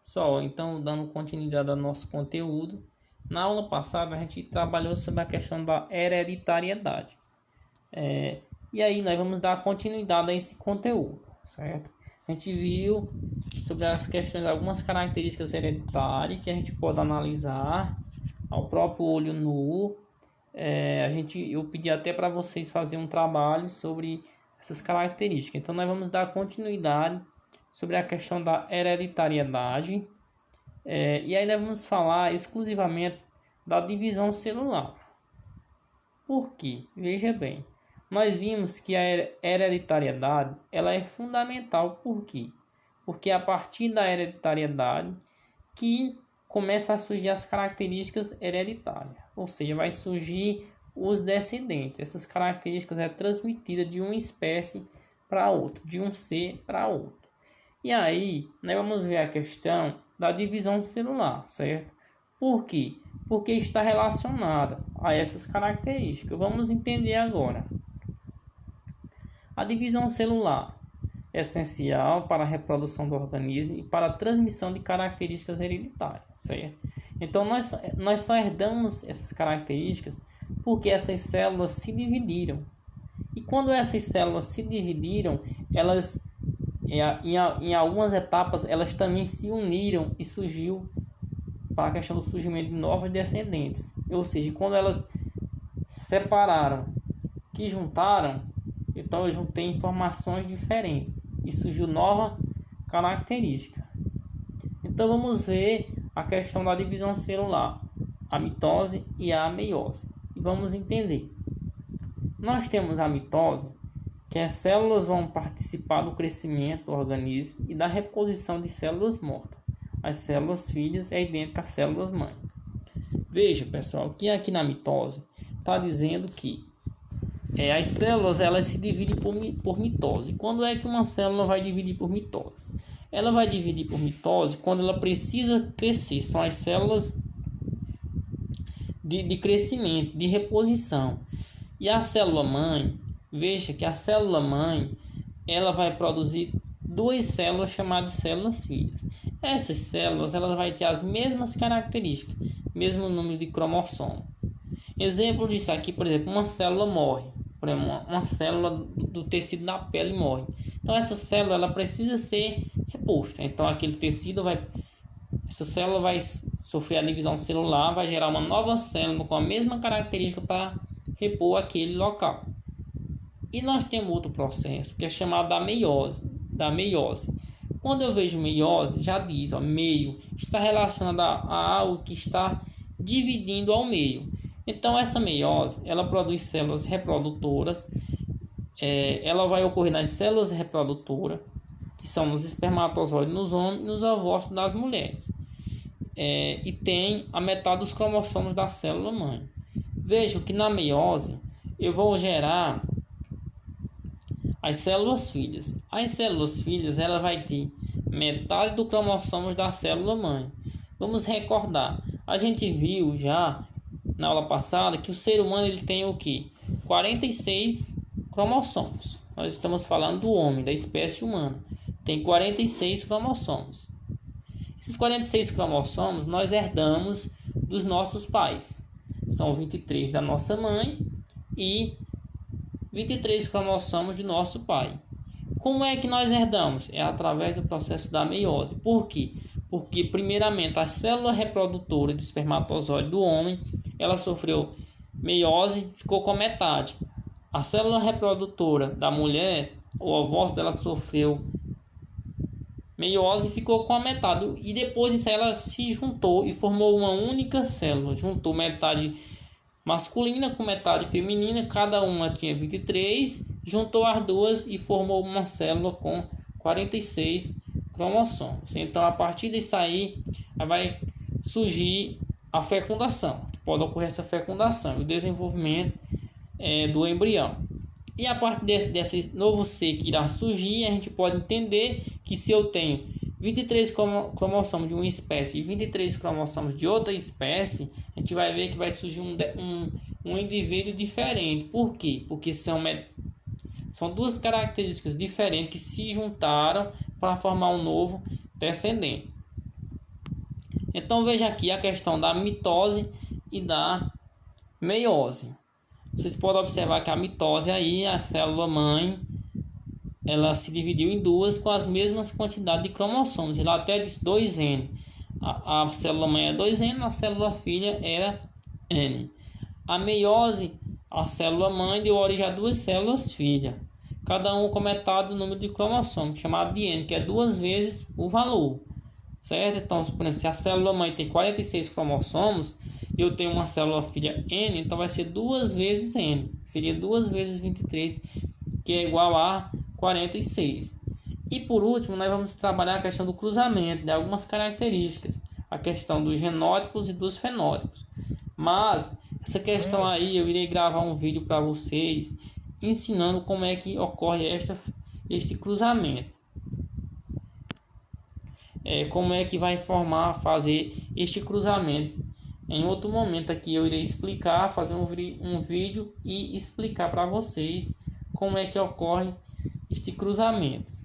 Só, então, dando continuidade ao nosso conteúdo, na aula passada a gente trabalhou sobre a questão da hereditariedade. E aí nós vamos dar continuidade a esse conteúdo, certo? A gente viu sobre as questões, algumas características hereditárias que a gente pode analisar ao próprio olho nu. Eu pedi até para vocês fazerem um trabalho sobre essas características. Então nós vamos dar continuidade sobre a questão da hereditariedade. E aí nós vamos falar exclusivamente da divisão celular. Por quê? Veja bem, nós vimos que a hereditariedade ela é fundamental. Por quê? Porque é a partir da hereditariedade que começa a surgir as características hereditárias, ou seja, vai surgir os descendentes. Essas características é transmitida de uma espécie para outra, de um ser para outro. E aí, nós vamos ver a questão da divisão celular, certo? Por quê? Porque está relacionada a essas características. Vamos entender agora. A divisão celular é essencial para a reprodução do organismo e para a transmissão de características hereditárias, certo? Então, nós só herdamos essas características porque essas células se dividiram. E quando essas células se dividiram, elas em algumas etapas elas também se uniram e surgiu para a questão do surgimento de novos descendentes. Ou seja, quando elas se separaram, que juntaram, então eu juntei informações diferentes e surgiu nova característica. Então vamos ver a questão da divisão celular, a mitose e a meiose. E vamos entender. Nós temos a mitose, que as células vão participar do crescimento do organismo e da reposição de células mortas. As células filhas é idêntica às células mãe. Veja, pessoal, que aqui na mitose está dizendo que as células elas se dividem por mitose. Quando é que uma célula vai dividir por mitose? Ela vai dividir por mitose quando ela precisa crescer. São as células de crescimento, de reposição. E a célula mãe, veja que a célula mãe ela vai produzir duas células chamadas de células filhas. Essas células elas vão ter as mesmas características, mesmo número de cromossomo. Exemplo disso aqui, por exemplo, uma célula morre. Por exemplo, uma célula do tecido da pele morre. Então essa célula ela precisa ser reposta. Então essa célula vai sofrer a divisão celular, vai gerar uma nova célula com a mesma característica para repor aquele local. E nós temos outro processo que é chamado da meiose. Quando eu vejo meiose, já diz, meio está relacionado a algo que está dividindo ao meio. Então essa meiose, ela produz células reprodutoras. Ela vai ocorrer nas células reprodutoras, que são nos espermatozoides nos homens e nos ovócitos das mulheres. E tem a metade dos cromossomos da célula mãe. Vejo que na meiose eu vou gerar as células filhas. As células filhas ela vai ter metade dos cromossomos da célula mãe. Vamos recordar. A gente viu já na aula passada que o ser humano ele tem o que? 46 cromossomos. Nós estamos falando do homem, da espécie humana. Tem 46 cromossomos. Esses 46 cromossomos nós herdamos dos nossos pais. São 23 da nossa mãe e 23 cromossomos do nosso pai. Como é que nós herdamos? É através do processo da meiose. Por quê? Porque primeiramente a célula reprodutora do espermatozoide do homem, ela sofreu meiose, ficou com metade. A célula reprodutora da mulher, o ovócito dela sofreu meiose e ficou com a metade. E depois disso ela se juntou e formou uma única célula. Juntou metade masculina com metade feminina, cada uma tinha 23, juntou as duas e formou uma célula com 46 cromossomos. Então, a partir disso aí, vai surgir a fecundação, que pode ocorrer essa fecundação, o desenvolvimento do embrião. E a partir desse novo ser que irá surgir, a gente pode entender que se eu tenho 23 cromossomos de uma espécie e 23 cromossomos de outra espécie, a gente vai ver que vai surgir um indivíduo diferente. Por quê? Porque são duas características diferentes que se juntaram para formar um novo descendente. Então veja aqui a questão da mitose e da meiose. Vocês podem observar que a mitose aí, a célula mãe, ela se dividiu em duas com as mesmas quantidades de cromossomos. Ela até disse 2N. A célula mãe é 2N, a célula filha era N. A meiose, a célula mãe deu origem a duas células filhas, cada um com metade do número de cromossomos, chamado de N, que é duas vezes o valor, certo? Então, por exemplo, se a célula mãe tem 46 cromossomos e eu tenho uma célula filha N, então vai ser duas vezes N, seria 2 vezes 23, que é igual a 46. E por último, nós vamos trabalhar a questão do cruzamento de algumas características, a questão dos genótipos e dos fenótipos. Mas essa questão aí eu irei gravar um vídeo para vocês ensinando como é que ocorre este cruzamento. Como é que vai fazer este cruzamento. Em outro momento aqui eu irei explicar, fazer um vídeo e explicar para vocês como é que ocorre este cruzamento.